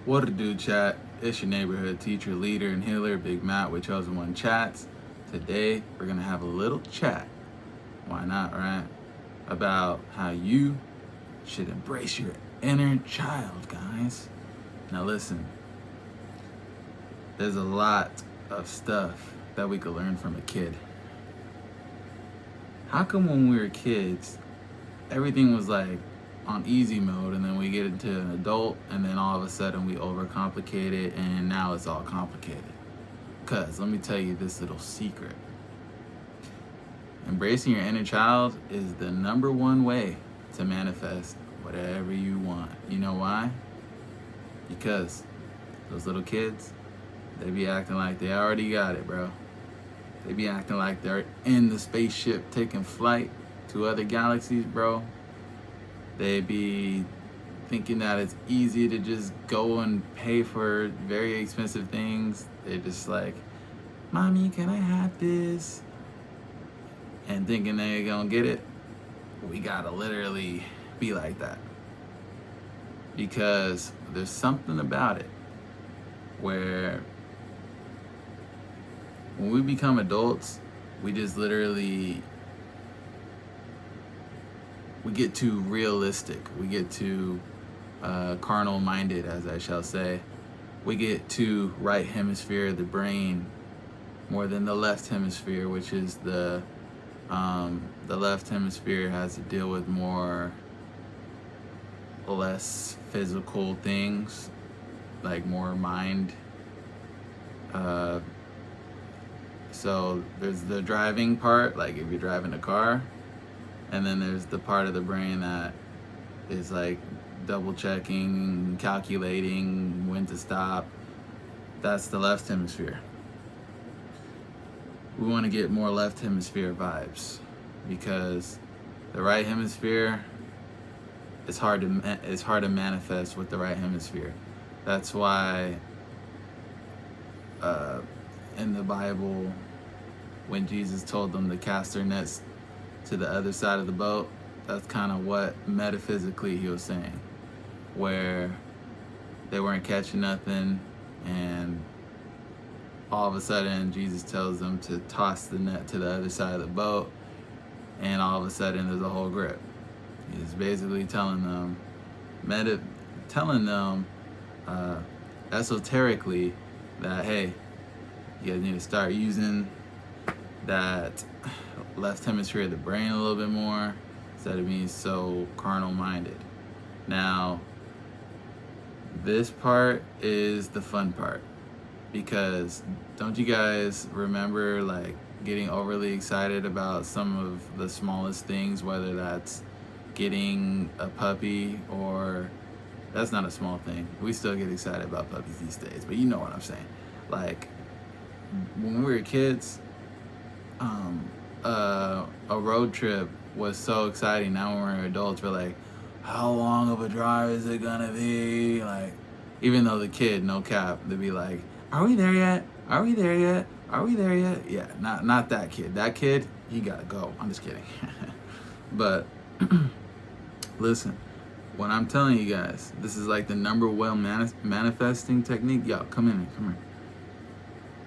What to do, chat? It's your neighborhood teacher, leader, and healer, Big Matt with Chosen One Chats. Today, we're going to have a little chat. Why not, right? About how you should embrace your inner child, guys. Now, listen, there's a lot of stuff that we could learn from a kid. How come when we were kids, everything was like on easy mode, and then we get into an adult, and then all of a sudden we overcomplicate it, and now it's all complicated? Because let me tell you this little secret. Embracing your inner child is the number one way to manifest whatever you want. You know why? Because those little kids, they be acting like they already got it, bro. They be acting like they're in the spaceship taking flight to other galaxies, bro. They be thinking that it's easy to just go and pay for very expensive things. They're just like, Mommy, can I have this? And thinking they're gonna get it. We gotta literally be like that. Because there's something about it where when we become adults, we just literally, we get too realistic. We get too carnal minded, as I shall say. We get too right hemisphere of the brain more than the left hemisphere, which is the left hemisphere has to deal with less physical things, like more mind. So there's the driving part, like if you're driving a car, and then there's the part of the brain that is like double checking, calculating when to stop. That's the left hemisphere. We want to get more left hemisphere vibes, because the right hemisphere, it's hard to manifest with the right hemisphere. That's why in the Bible, when Jesus told them to cast their nets to the other side of the boat, that's kind of what metaphysically he was saying, where they weren't catching nothing, and all of a sudden Jesus tells them to toss the net to the other side of the boat, and all of a sudden there's a whole grip. He's basically telling them esoterically that, hey, you guys need to start using that left hemisphere of the brain a little bit more instead of being so carnal minded. Now, this part is the fun part, because don't you guys remember like getting overly excited about some of the smallest things, whether that's getting a puppy, or that's not a small thing. We still get excited about puppies these days, but you know what I'm saying. Like when we were kids, a road trip was so exciting. Now when we're adults, we're like, how long of a drive is it gonna be? Like, even though the kid, no cap, they'd be like, are we there yet? Are we there yet? Are we there yet? Yeah, not that kid. That kid, he gotta go. I'm just kidding. But listen, when I'm telling you guys, this is like the number one manifesting technique. Yo, come here.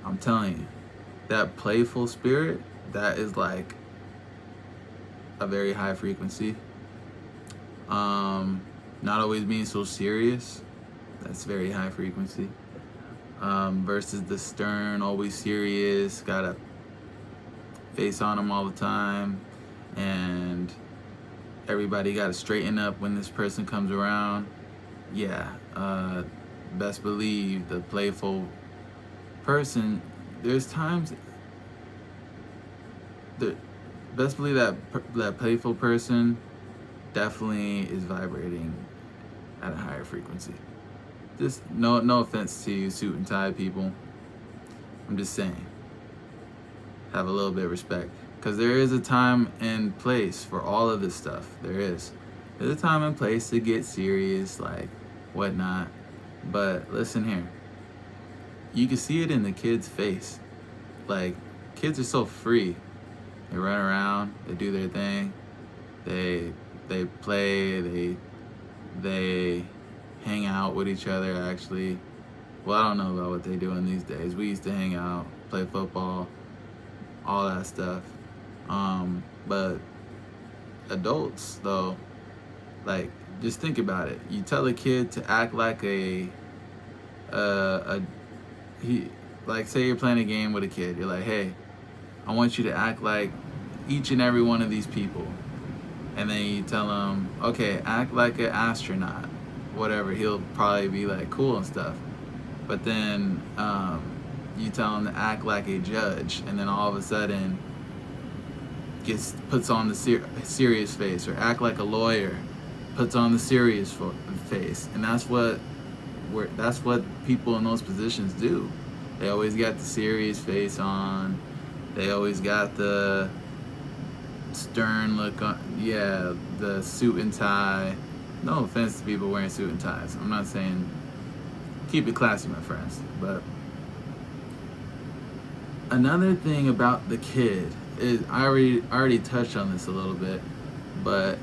I'm telling you, that playful spirit, that is like a very high frequency. Not always being so serious, that's very high frequency. Versus the stern, always serious, got a face on them all the time, and everybody got to straighten up when this person comes around. Yeah, best believe the playful person, there's times, best believe that playful person definitely is vibrating at a higher frequency. Just no offense to you suit and tie people. I'm just saying, have a little bit of respect, because there is a time and place for all of this stuff. There's a time and place to get serious, like whatnot. But listen here, you can see it in the kids' face. Like, kids are so free. They run around, they do their thing, they play, they hang out with each other, actually. Well, I don't know about what they're doing these days. We used to hang out, play football, all that stuff. But adults, though, like, just think about it. You tell a kid to act like he, like, say you're playing a game with a kid. You're like, hey, I want you to act like each and every one of these people. And then you tell him, okay, act like an astronaut, whatever. He'll probably be like cool and stuff. But then you tell him to act like a judge, and then all of a sudden puts on the serious face, or act like a lawyer, puts on the serious face, and that's what people in those positions do. They always got the serious face on. They always got the stern look on. Yeah, the suit and tie. No offense to people wearing suit and ties. I'm not saying, keep it classy, my friends. But another thing about the kid is, I already touched on this a little bit, but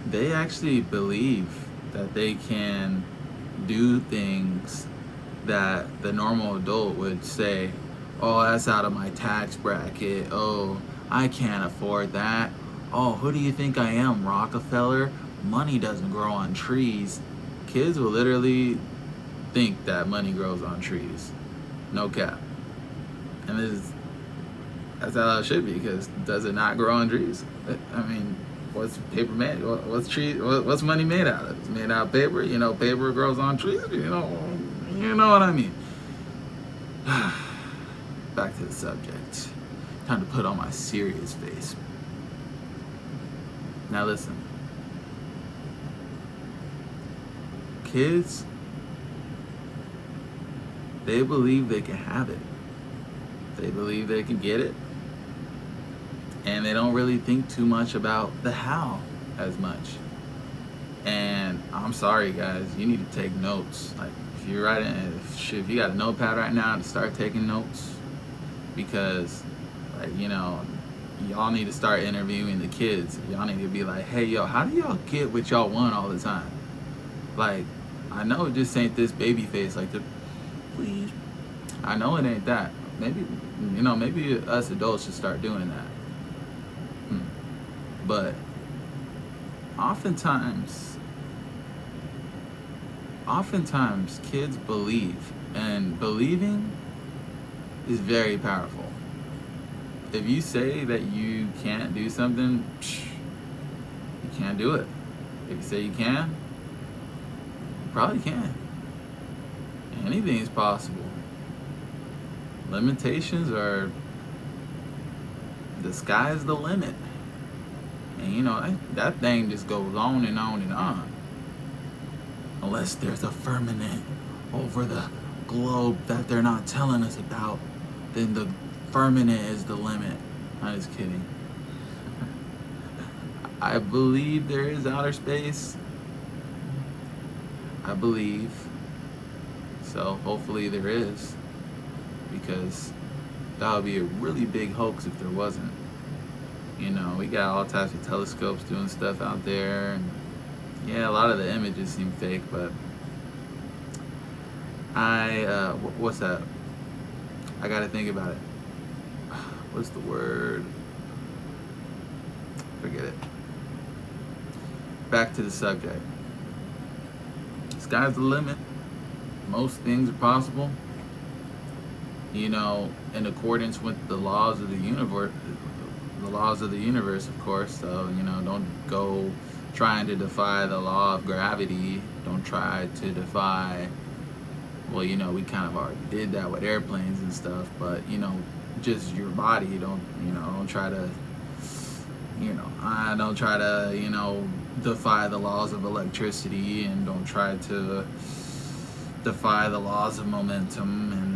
they actually believe that they can do things that the normal adult would say, oh, that's out of my tax bracket. Oh, I can't afford that. Oh, who do you think I am, Rockefeller? Money doesn't grow on trees. Kids will literally think that money grows on trees. No cap. And that's how it should be, because does it not grow on trees? I mean, what's paper made? What's money made out of? It's made out of paper. You know, paper grows on trees. You know what I mean. Back to the subject. Time to put on my serious face. Now listen. Kids, they believe they can have it. They believe they can get it. And they don't really think too much about the how as much. And I'm sorry, guys, you need to take notes. Like, if you're writing, if you got a notepad right now, to start taking notes, because, like, you know, y'all need to start interviewing the kids. Y'all need to be like, hey, yo, how do y'all get what y'all want all the time? Like, I know it just ain't this baby face, like, please. I know it ain't that. Maybe, maybe us adults should start doing that. But oftentimes kids believe, and believing is very powerful. If you say that you can't do something, you can't do it. If you say you can, you probably can. Anything is possible. Limitations are, the sky's the limit. And you know, that thing just goes on and on and on. Unless there's a firmament over the globe that they're not telling us about, then the firmament is the limit. I'm just kidding. I believe there is outer space. I believe. So hopefully there is. Because that would be a really big hoax if there wasn't. You know, we got all types of telescopes doing stuff out there, and yeah, a lot of the images seem fake, but what's that? I gotta think about it. What's the word? Forget it. Back to the subject. Sky's the limit. Most things are possible. You know, in accordance with the laws of the universe. The laws of the universe, of course. So, you know, don't go trying to defy the law of gravity. Don't try to defy, well, you know, we kind of already did that with airplanes and stuff, but, you know, just your body. Don't try to, don't try to, defy the laws of electricity, and don't try to defy the laws of momentum and,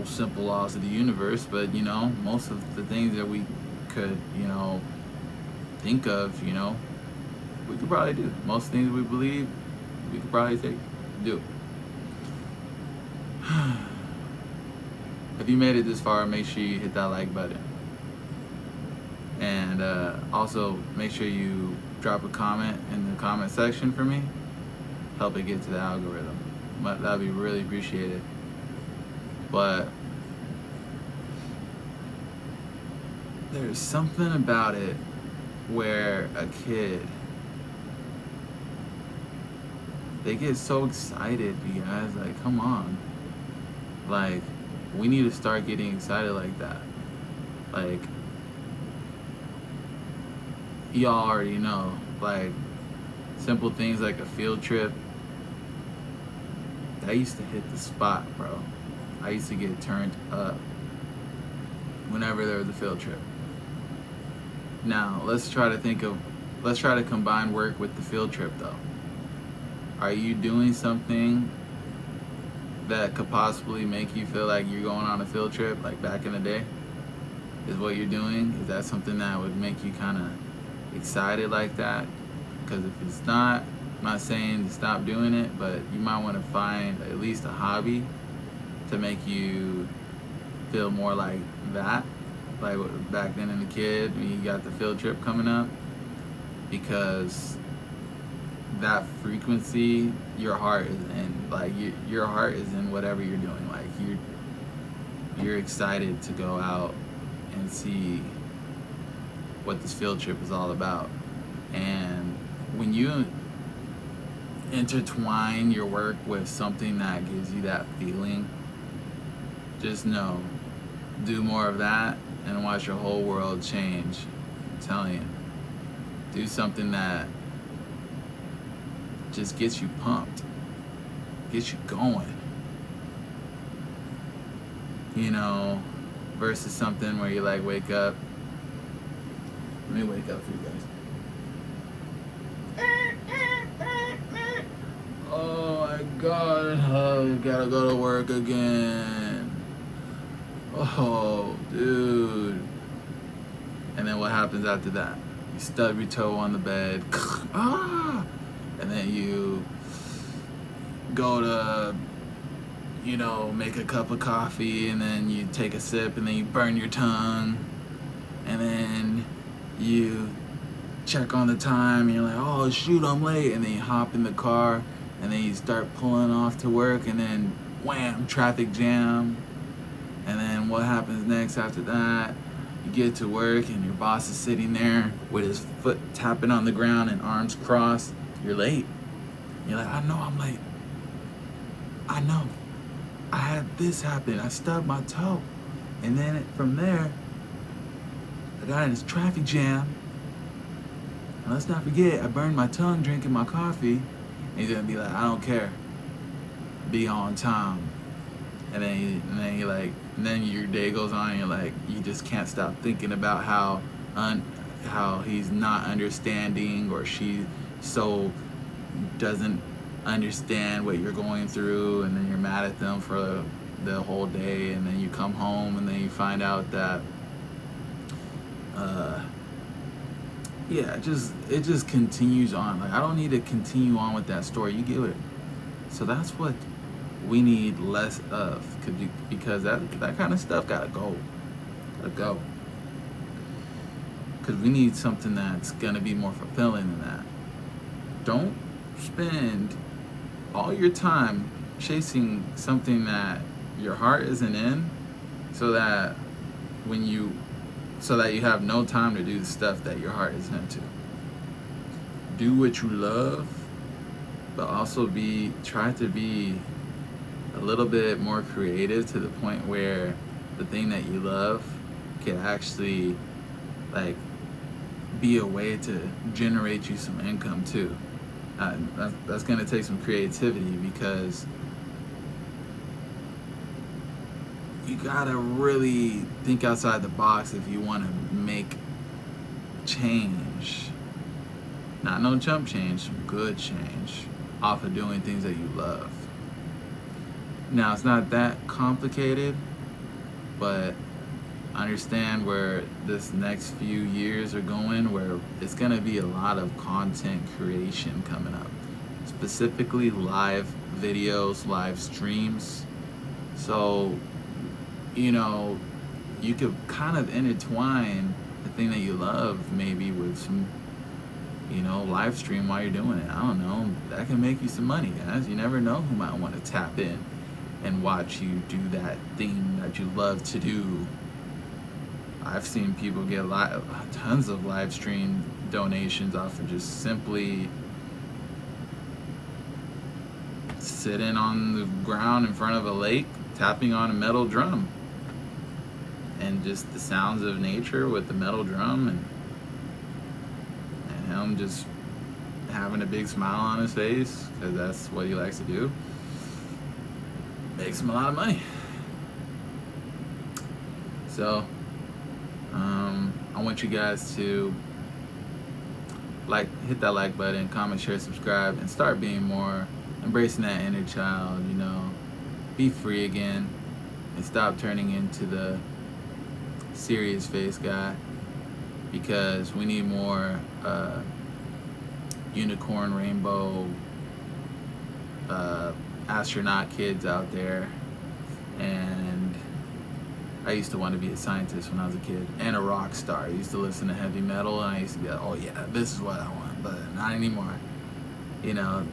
simple laws of the universe. But, most of the things that we could, think of, we could probably do. Most things we believe, we could probably do. If you made it this far, make sure you hit that like button. And also make sure you drop a comment in the comment section for me. help it get to the algorithm. But that'd be really appreciated. But there's something about it where a kid, they get so excited, you guys. Like, come on. Like, we need to start getting excited like that. Like, y'all already know. Like, simple things like a field trip. That used to hit the spot, bro. I used to get turned up whenever there was a field trip. Now, let's try to combine work with the field trip, though. Are you doing something that could possibly make you feel like you're going on a field trip, like back in the day? Is what you're doing? Is that something that would make you kind of excited like that? Because if it's not, I'm not saying to stop doing it, but you might want to find at least a hobby to make you feel more like that. Like back then in the kid, when you got the field trip coming up, because that frequency, your heart is in. Like your heart is in whatever you're doing. Like you're excited to go out and see what this field trip is all about. And when you intertwine your work with something that gives you that feeling, just know, do more of that and watch your whole world change. I'm telling you. Do something that just gets you pumped, gets you going. You know, versus something where you like wake up. Let me wake up for you guys. Oh my God, I gotta go to work again. Oh, dude. And then what happens after that? You stub your toe on the bed. Ah! And then you go to, you know, make a cup of coffee, and then you take a sip, and then you burn your tongue. And then you check on the time, and you're like, oh shoot, I'm late. And then you hop in the car, and then you start pulling off to work, and then wham, traffic jam. And then what happens next after that? You get to work, and your boss is sitting there with his foot tapping on the ground and arms crossed. You're late. You're like, I know I'm late. I know. I had this happen. I stubbed my toe. And then from there, I got in this traffic jam. And let's not forget, I burned my tongue drinking my coffee. And he's gonna be like, I don't care. Be on time. And then you're like, and then your day goes on, and you're like, you just can't stop thinking about how he's not understanding, or she so doesn't understand what you're going through, and then you're mad at them for the whole day, and then you come home, and then you find out that it just continues on. Like, I don't need to continue on with that story. You get it. So that's what we need less of, because that kind of stuff gotta go. Because we need something that's gonna be more fulfilling than that. Don't spend all your time chasing something that your heart isn't in, so that you have no time to do the stuff that your heart is into. Do what you love, but also try to be a little bit more creative, to the point where the thing that you love can actually like be a way to generate you some income too. That's gonna take some creativity, because you gotta really think outside the box if you want to make change. Not no jump change, some good change off of doing things that you love. Now, it's not that complicated, but understand where this next few years are going, where it's going to be a lot of content creation coming up, specifically live videos, live streams. So, you know, you could kind of intertwine the thing that you love maybe with some You know, live stream while you're doing it. I don't know. That can make you some money, guys. You never know who might want to tap in and watch you do that thing that you love to do. I've seen people get tons of live stream donations off of just simply sitting on the ground in front of a lake, tapping on a metal drum, and just the sounds of nature with the metal drum, and him just having a big smile on his face because that's what he likes to do. Makes him a lot of money. So I want you guys to hit that like button, comment, share, subscribe, and start being more embracing that inner child. You know, be free again and stop turning into the serious face guy, because we need more unicorn, rainbow, astronaut kids out there. And I used to want to be a scientist when I was a kid, and a rock star. I used to listen to heavy metal, and I used to be like, oh yeah, this is what I want, but not anymore. You know,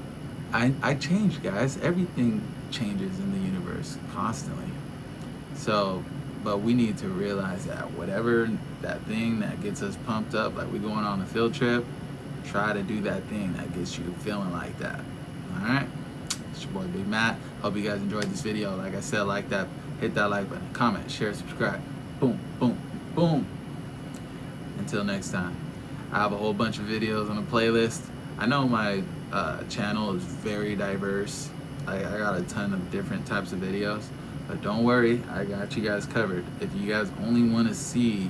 I change, guys. Everything changes in the universe constantly. So, but we need to realize that whatever that thing that gets us pumped up, like we're going on a field trip, try to do that thing that gets you feeling like that. All right? It's your boy Big Matt. Hope you guys enjoyed this video. Like I said, like that, hit that like button, comment, share, subscribe. Boom, boom, boom. Until next time. I have a whole bunch of videos on a playlist. I know my channel is very diverse. I got a ton of different types of videos. But don't worry, I got you guys covered. If you guys only want to see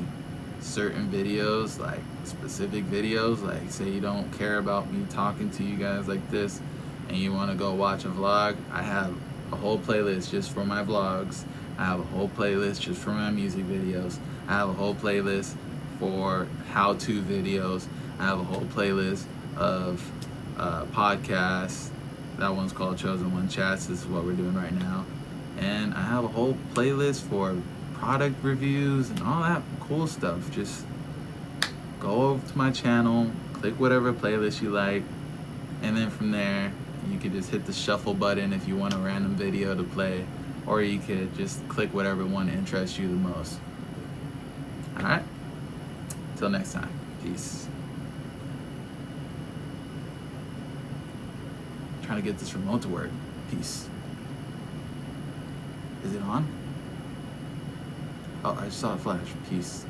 certain videos, like specific videos, like say you don't care about me talking to you guys like this and you want to go watch a vlog, I have a whole playlist just for my vlogs. I have a whole playlist just for my music videos. I have a whole playlist for how-to videos. I have a whole playlist of podcasts. That one's called Chosen One Chats. This is what we're doing right now. And I have a whole playlist for product reviews and all that cool stuff. Just go over to my channel, click whatever playlist you like, and then from there you could just hit the shuffle button if you want a random video to play, or you could just click whatever one interests you the most. Alright? Till next time. Peace. I'm trying to get this remote to work. Peace. Is it on? Oh, I just saw a flash. Peace.